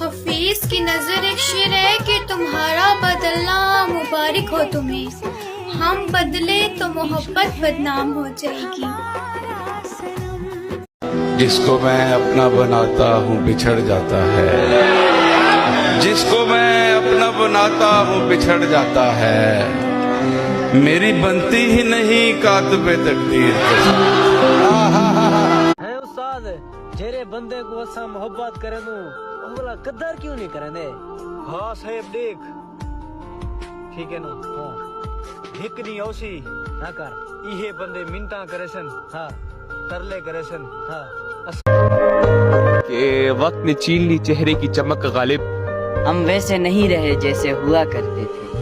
हफीज की नजर एक शेर है कि तुम्हारा बदलना मुबारक हो तुम्हें, हम बदले तो मोहब्बत बदनाम हो जाएगी। जिसको मैं अपना बनाता हूँ बिछड़ जाता है, जिसको मैं अपना बनाता हूँ बिछड़ जाता है, मेरी बनती ही नहीं कातबे तकदीर के साथ। है उस्ताद जेरे बंदे को असा मोहब्बत करे नु बोला कदर क्यों नहीं करे ने। हाँ साहेब देख ठीक है ना। हाँ हिक नहीं औसी ना कर इहे बंदे मिनता करे सन। हाँ तरले करे सन। हाँ के वक्त ने छीन ली चेहरे की चमक गालिब, हम वैसे नहीं रहे जैसे हुआ करते थे।